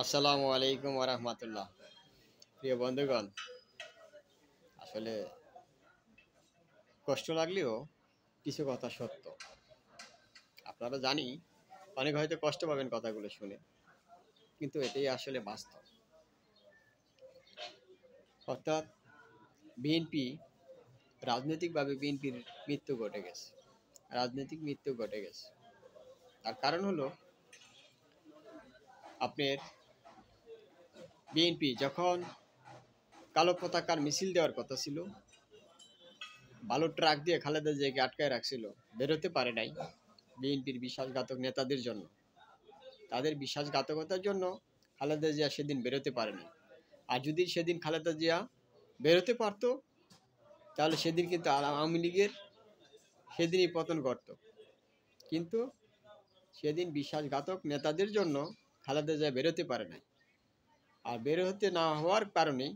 আসসালামু আলাইকুম ওয়া রাহমাতুল্লাহ। প্রিয় বন্ধুগণ, আসলে কষ্ট লাগলেও কিছু কথা সত্য। আপনারা জানি অনেক হয়তো কষ্ট পাবেন কথাগুলো শুনে, কিন্তু এটাই আসলে বাস্তব। অর্থাৎ বিএনপি রাজনৈতিকভাবে বিএনপির মৃত্যু ঘটে গেছে। রাজনৈতিক মৃত্যু ঘটে গেছে। তার কারণ হলো আপনার বিএনপি যখন কালো পতাকার মিছিল দেওয়ার কথা ছিল, বালুর ট্রাক দিয়ে খালেদা জিয়াকে আটকায় রাখছিল, বেরোতে পারে নাই বিএনপির বিশ্বাসঘাতক নেতাদের জন্য। তাদের বিশ্বাসঘাতকতার জন্য খালেদা জিয়া সেদিন বেরোতে পারেনি। আর যদি সেদিন খালেদা জিয়া বেরোতে পারতো, তাহলে সেদিন কিন্তু আওয়ামী লীগের সেদিনই পতন ঘটত। কিন্তু সেদিন বিশ্বাসঘাতক নেতাদের জন্য খালেদা জিয়া বেরোতে পারে নাই। আর বেরোতে না হওয়ার কারণেই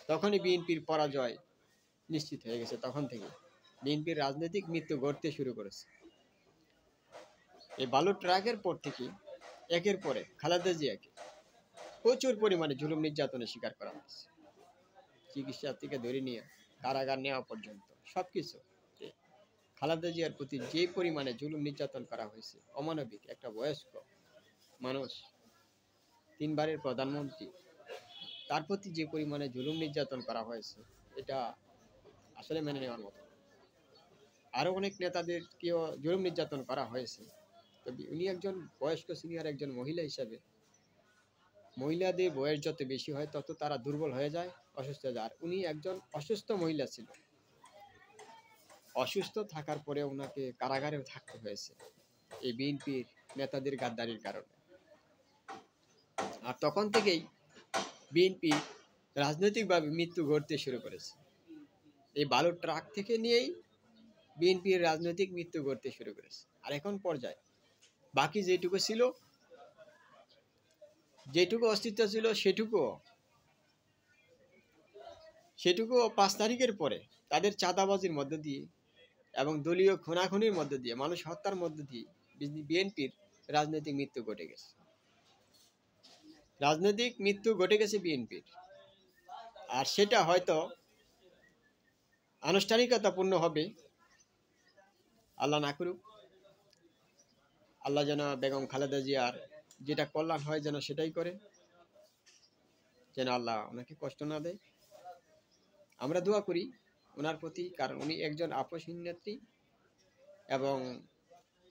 তখনই বিএনপির পরাজয় নিশ্চিত হয়ে গেছে। তখন থেকে বিএনপির রাজনৈতিক মৃত্যু ঘটতে শুরু করেছে। এই বালুর ট্রাকের পর থেকে একের পরে খালেদা জিয়াকে প্রচুর পরিমাণে জুলুম নির্যাতনের শিকার করা হয়েছে। চিকিৎসা থেকে ধরে নিয়ে কারাগার নেওয়া পর্যন্ত সবকিছু। খালেদা জিয়ার প্রতি যে পরিমাণে জুলুম নির্যাতন করা হয়েছে, অমানবিক একটা বয়স্ক মানুষ, তিনবারের প্রধানমন্ত্রী, তার প্রতি যে পরিমাণে জুলুম নির্যাতন করা হয়েছে, এটা আসলে মেনে নেওয়ার মতো। আরও অনেক নেতাদেরকেও জুলুম নির্যাতন করা হয়েছে। তবে উনি একজন বয়স্ক সিনিয়র একজন মহিলা হিসাবে, মহিলাদের বয়স যত বেশি হয় তত তারা দুর্বল হয়ে যায়, অসুস্থ হয়ে যায়। আর উনি একজন অসুস্থ মহিলা ছিল। অসুস্থ থাকার পরে ওনাকে কারাগারেও থাকতে হয়েছে এই বিএনপির নেতাদের গাদ্দারির কারণে। আর তখন থেকেই বিএনপি রাজনৈতিকভাবে মৃত্যু ঘটতে শুরু করেছে। এই বালুর ট্রাক থেকে নিয়েই বিএনপির রাজনৈতিক মৃত্যু ঘটতে শুরু করেছে। আর এখন পর্যায়ে বাকি যেটুকু ছিল, যেটুকু অস্তিত্ব ছিল, সেটুকুও 5 তারিখের পরে তাদের চাঁদাবাজির মধ্য দিয়ে এবং দলীয় খুনাখুনির মধ্য দিয়ে, মানুষ হত্যার মধ্য দিয়ে বিএনপির রাজনৈতিক মৃত্যু ঘটে গেছে। রাজনৈতিক মৃত্যু ঘটে গেছে বিএনপির। আর সেটা হয়তো আনুষ্ঠানিকতাপূর্ণ হবে, আল্লাহ না করুক। আল্লাহ যেন বেগম খালেদা জিয়ার যেটা কল্যাণ হয় যেন সেটাই করে, যেন আল্লাহ ওনাকে কষ্ট না দেয়। আমরা দোয়া করি ওনার প্রতি, কারণ উনি একজন আপসহীন নেত্রী এবং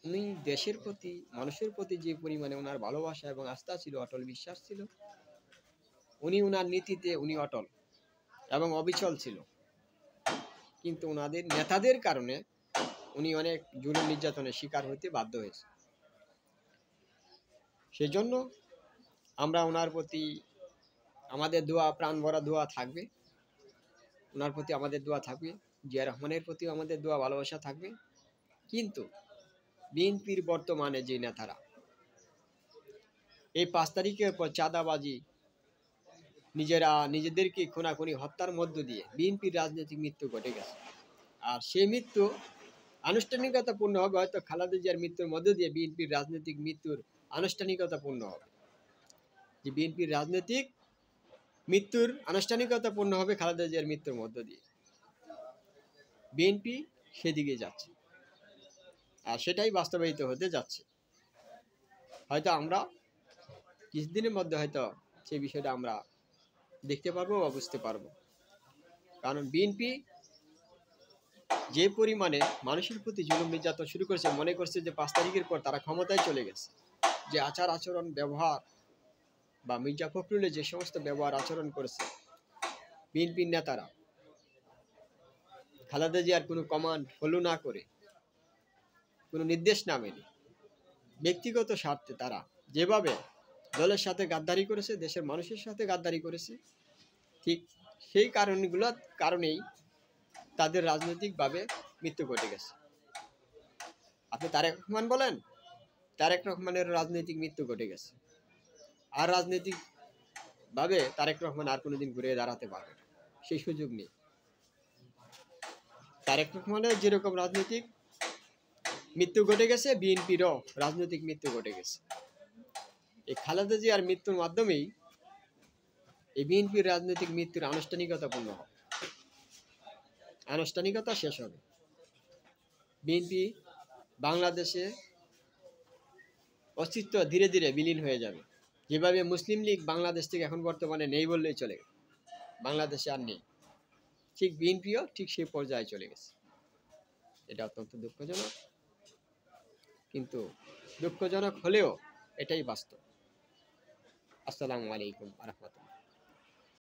উনি দেশের প্রতি, মানুষের প্রতি যে পরিমাণে ওনার ভালোবাসা এবং আস্থা ছিল, অটল বিশ্বাস ছিল, উনি ওনার নীতিতে উনি অটল এবং অবিচল ছিল। কিন্তু ওনাদের নেতাদের কারণে উনি অনেক জুলুম নির্যাতনের শিকার হতে বাধ্য হয়েছে। সেজন্য আমরা ওনার প্রতি আমাদের দোয়া, প্রাণ ভরা দোয়া থাকবে। ওনার প্রতি আমাদের দোয়া থাকবে, জিয়া রহমানের প্রতিও আমাদের দোয়া ভালোবাসা থাকবে। কিন্তু বিএনপির বর্তমানে যে নেতারা এই 5 তারিখের পর চাঁদাবাজি, নিজেদেরকে খুনাখুনি হত্যার মধ্য দিয়ে বিএনপির রাজনৈতিক মৃত্যু ঘটে গেছে। আর সেই মৃত্যু আনুষ্ঠানিকতা পূর্ণ হবে হয়তো খালেদা জিয়ার মৃত্যুর মধ্য দিয়ে। বিএনপির রাজনৈতিক মৃত্যুর আনুষ্ঠানিকতা পূর্ণ হবে, যে বিএনপির রাজনৈতিক মৃত্যুর আনুষ্ঠানিকতা পূর্ণ হবে খালেদা জিয়ার মৃত্যুর মধ্য দিয়ে। বিএনপি সেদিকে যাচ্ছে, আর সেটাই বাস্তবায়িত হতে যাচ্ছে। হয়তো আমরা কিছুদিনের মধ্যে হয়তো সেই বিষয়টা আমরা দেখতে পারবো বা বুঝতে পারবো। কারণ বিএনপি যে পরিমাণে মানুষের প্রতি জুলুম নির্যাতন শুরু করেছে, মনে করছে যে 5 তারিখের পর তারা ক্ষমতায় চলে গেছে। যে আচার আচরণ ব্যবহার বা মির্জা ফখরুলের যে সমস্ত ব্যবহার আচরণ করেছে বিএনপির নেতারা, খালেদা জিয়ার কোনো কমান্ড ফলো না করে, কোনো নির্দেশ না মেনে, ব্যক্তিগত স্বার্থে তারা যেভাবে দলের সাথে গাদ্দারি করেছে, দেশের মানুষের সাথে গাদ্দারি করেছে, ঠিক সেই কারণেই তাদের রাজনৈতিকভাবে মৃত্যু ঘটে গেছে। আপনি তারেক রহমান বলেন, তারেক রহমানের রাজনৈতিক মৃত্যু ঘটে গেছে। আর রাজনৈতিকভাবে তারেক রহমান আর কোনোদিন ঘুরে দাঁড়াতে পারবে না, সেই সুযোগ নেই। তারেক রহমানের যেরকম রাজনৈতিক মৃত্যু ঘটে গেছে, বিএনপিরও রাজনৈতিক মৃত্যু ঘটে গেছে। এই খালেদা জিয়ার মৃত্যুর মাধ্যমেই এই বিএনপির রাজনৈতিক মৃত্যুর আনুষ্ঠানিকতা পূর্ণ হবে, আনুষ্ঠানিকতা শেষ হবে। বিএনপি বাংলাদেশে অস্তিত্ব ধীরে ধীরে বিলীন হয়ে যাবে। যেভাবে মুসলিম লীগ বাংলাদেশ থেকে এখন বর্তমানে নেই বললেই চলে, বাংলাদেশে আর নেই, ঠিক বিএনপিও ঠিক সেই পর্যায়ে চলে গেছে। এটা অত্যন্ত দুঃখজনক, কিন্তু দুঃখজনক হলেও এটাই বাস্তব। আসসালামু আলাইকুম ওয়া রাহমাতুল্লাহ।